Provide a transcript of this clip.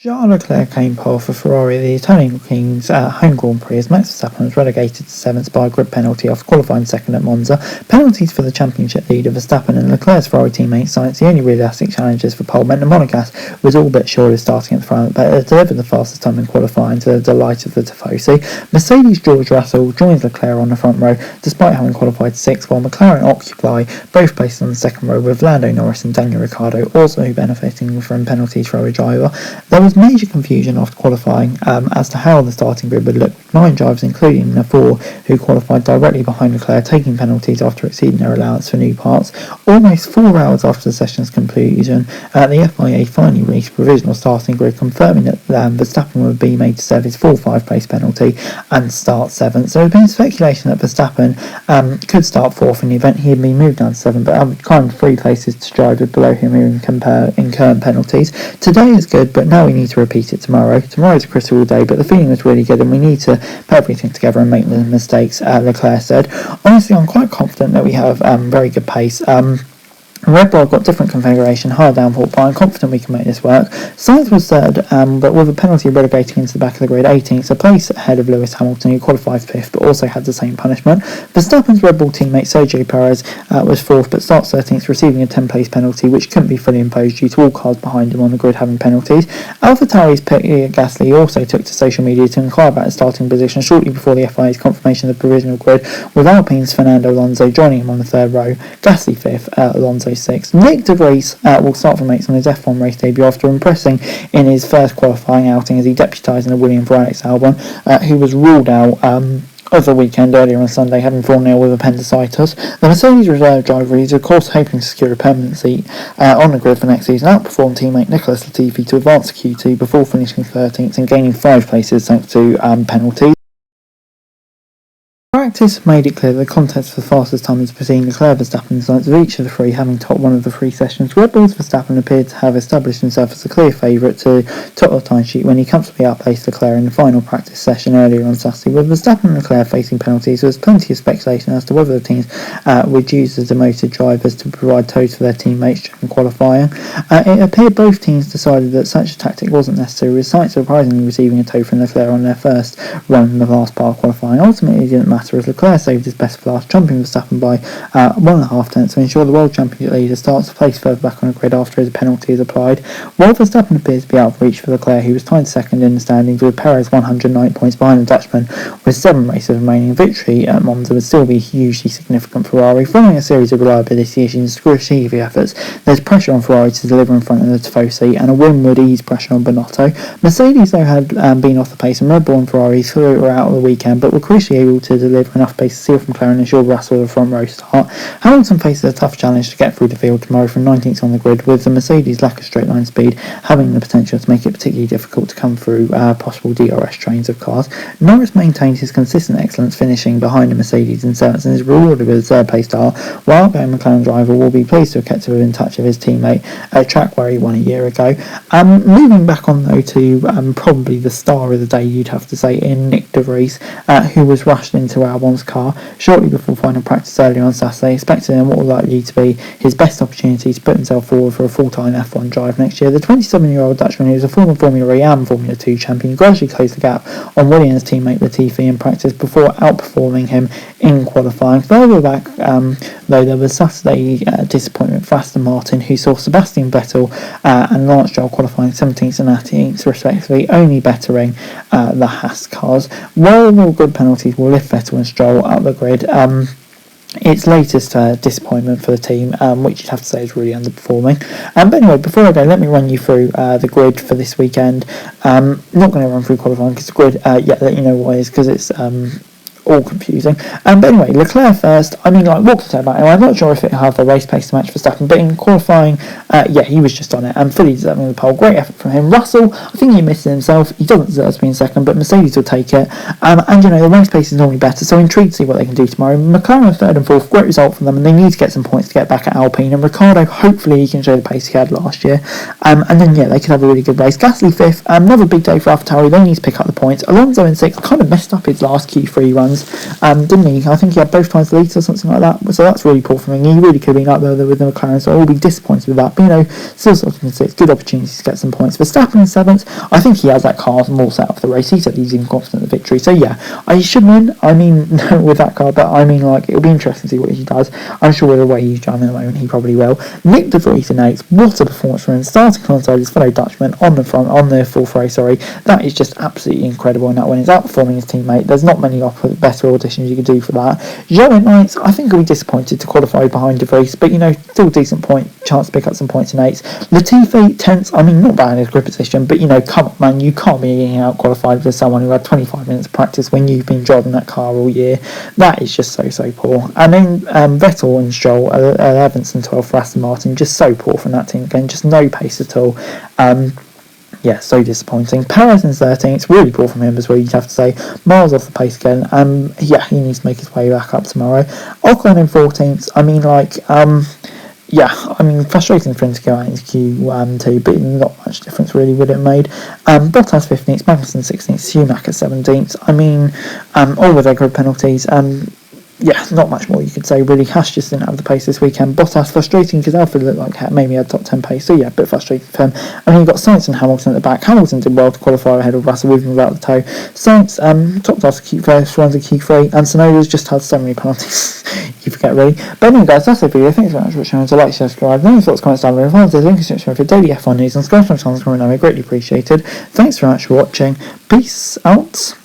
Charles Leclerc came pole for Ferrari at the Italian King's home Grand Prix as Max Verstappen was relegated to 7th by a grid penalty after qualifying second at Monza. Penalties for the championship leader Verstappen and Leclerc's Ferrari teammate Sainz, the only realistic challenges for pole, meant the Monegasque was all but sure of starting at the front, but delivered the fastest time in qualifying to the delight of the Tifosi. Mercedes' George Russell joins Leclerc on the front row despite having qualified 6th, while McLaren occupy both places on the second row, with Lando Norris and Daniel Ricciardo also benefiting from penalties for every driver. There was major confusion after qualifying as to how the starting grid would look, with 9 drivers, including the 4 who qualified directly behind Leclerc, taking penalties after exceeding their allowance for new parts. Almost 4 hours after the session's conclusion, the FIA finally released a provisional starting grid, confirming that Verstappen would be made to serve his full 5-place penalty and start 7th. So there has been speculation that Verstappen could start 4th in the event he had been moved down to 7th, but had kind of 3 places to drivers below him who incurred penalties. Today is good, but now we need to repeat it tomorrow. Tomorrow's a critical day, but the feeling was really good and we need to put everything together and make the mistakes, Leclerc said. Honestly, I'm quite confident that we have very good pace. Red Bull got different configuration, higher downforce, but I'm confident we can make this work. Sainz was third, but with a penalty relegating into the back of the grid, 18th, a place ahead of Lewis Hamilton, who qualified 5th, but also had the same punishment. Verstappen's Red Bull teammate Sergio Perez was 4th, but starts 13th, receiving a 10-place penalty, which couldn't be fully imposed due to all cars behind him on the grid having penalties. AlphaTauri's Pierre Gasly also took to social media to inquire about his starting position shortly before the FIA's confirmation of the provisional grid, with Alpine's Fernando Alonso joining him on the 3rd row, Gasly 5th, Alonso 6th. Nick De Vries will start from 8th on his F1 race debut after impressing in his first qualifying outing as he deputised in the William for Alex Albon, who was ruled out of the weekend earlier on Sunday, having fallen ill with appendicitis. The Mercedes reserve driver is of course hoping to secure a permanent seat on the grid for next season, outperformed teammate Nicholas Latifi to advance to Q2 before finishing 13th and gaining 5 places thanks to penalties. Practice made it clear that the contest for the fastest time is preceding Leclerc, Verstappen and Sainz, with each of the 3 having topped one of the 3 sessions. Red Bull's Verstappen appeared to have established himself as a clear favourite to top the timesheet when he comfortably outpaced Leclerc in the final practice session earlier on Saturday. With Verstappen and Leclerc facing penalties, there was plenty of speculation as to whether the teams would use the demoted drivers to provide tows for their teammates during qualifying. It appeared both teams decided that such a tactic wasn't necessary, with Sainz surprisingly receiving a tow from Leclerc on their first run in the last part of qualifying. Ultimately, it didn't matter as Leclerc saved his best for last, trumping Verstappen by 1.5 tenths to ensure the World Championship leader starts to place further back on the grid after his penalty is applied. While Verstappen appears to be out of reach for Leclerc, he was tied 2nd in the standings, with Perez 109 points behind the Dutchman with 7 races remaining. Victory at Monza would still be hugely significant for Ferrari. Following a series of reliability issues and scrutineering efforts, there's pressure on Ferrari to deliver in front of the Tifosi, and a win would ease pressure on Binotto. Mercedes, though, had been off the pace, and Red Bull and Ferrari throughout the weekend, but were crucially able to deliver enough pace to seal from McLaren and ensure Russell the front row start. Hamilton faces a tough challenge to get through the field tomorrow from 19th on the grid, with the Mercedes' lack of straight line speed having the potential to make it particularly difficult to come through possible DRS trains of cars. Norris maintained his consistent excellence, finishing behind the Mercedes in 7th and is rewarded with a 3rd place start, while outgoing McLaren driver will be pleased to have kept within touch of his teammate at a track where he won a year ago. Moving back on though to probably the star of the day, you'd have to say, in Nick De Vries, who was rushed into Albon's car shortly before final practice earlier on Saturday, expecting in what will likely to be his best opportunity to put himself forward for a full-time F1 drive next year. The 27-year-old Dutchman, who is a former Formula E and Formula 2 champion, gradually closed the gap on Williams' teammate Latifi in practice before outperforming him in qualifying. Further back, though, there was Saturday disappointment for Aston Martin, who saw Sebastian Vettel and Lance Stroll qualifying 17th and 18th respectively, only bettering the Haas cars. While the good penalties will lift Vettel and Stroll up the grid, its latest disappointment for the team, which you'd have to say is really underperforming. But anyway, before I go, let me run you through the grid for this weekend. Not going to run through qualifying because the grid, let you know what it is, because it's all confusing. But anyway, Leclerc first. I mean, like, what to say about him? I'm not sure if it'll have the race pace to match Verstappen, but in qualifying, he was just on it and fully deserving the pole. Great effort from him. Russell, I think he missed it himself. He doesn't deserve to be in 2nd, but Mercedes will take it. And the race pace is normally better, so intrigued to see what they can do tomorrow. McLaren 3rd and 4th, great result from them, and they need to get some points to get back at Alpine. And Ricciardo, hopefully he can show the pace he had last year. And then they could have a really good race. Gasly 5th, another big day for AlphaTauri. They need to pick up the points. Alonso in 6th, kind of messed up his last Q3 runs. tyres, didn't he? I think he had both tyres leaked or something like that, so that's really poor from him. He really could have been up there with the McLaren, so I'll be disappointed with that, but still sort of 6, good opportunity to get some points. Verstappen in 7th, I think he has that car more set up for the race. He said he's even confident of the victory, so yeah, he should win. I mean, no, with that car, but I mean, like, it'll be interesting to see what he does. I'm sure with the way he's driving at the moment, he probably will. Nick de Vries in 8th, what a performance from him, starting alongside his fellow Dutchman on the 4th row, that is just absolutely incredible in that win. He's outperforming his teammate. There's not many better auditions you could do for that. Zhou in 9th, I think he'll be disappointed to qualify behind de Vries, but still decent chance to pick up some points in 8th. Latifi 10th, I mean, not bad in his grid position, but come on, man, you can't be getting out qualified with someone who had 25 minutes of practice when you've been driving that car all year. That is just so poor. And then Vettel and Stroll 11th and 12th for Aston Martin, just so poor from that team again, just no pace at all. Yeah, so disappointing. Perez in 13th, it's really poor from him as well, you'd have to say. Miles off the pace again. Yeah, he needs to make his way back up tomorrow. Ocon in 14th, I mean, frustrating for him to go out into Q2, but not much difference really would it made. Bottas 15th, Magnussen 16th, Schumacher 17th. I mean, all with their grid penalties. Yeah, not much more you could say really. Haas just didn't have the pace this weekend. Bottas frustrating because Alfred looked like maybe had top 10 pace, so yeah, a bit frustrating for him. And then you've got Sainz and Hamilton at the back. Hamilton did well to qualify ahead of Russell, with him without the toe. Sainz topped off the first runs of Q3, and Tsunoda's just had so many penalties. You forget really. But anyway, guys, that's the video. Thanks very much for watching. So like, share, subscribe. No thoughts, comments down below. Find the link in the description for daily F1 news and subscribe to my channel. Greatly appreciated. Thanks very much for watching. Peace out.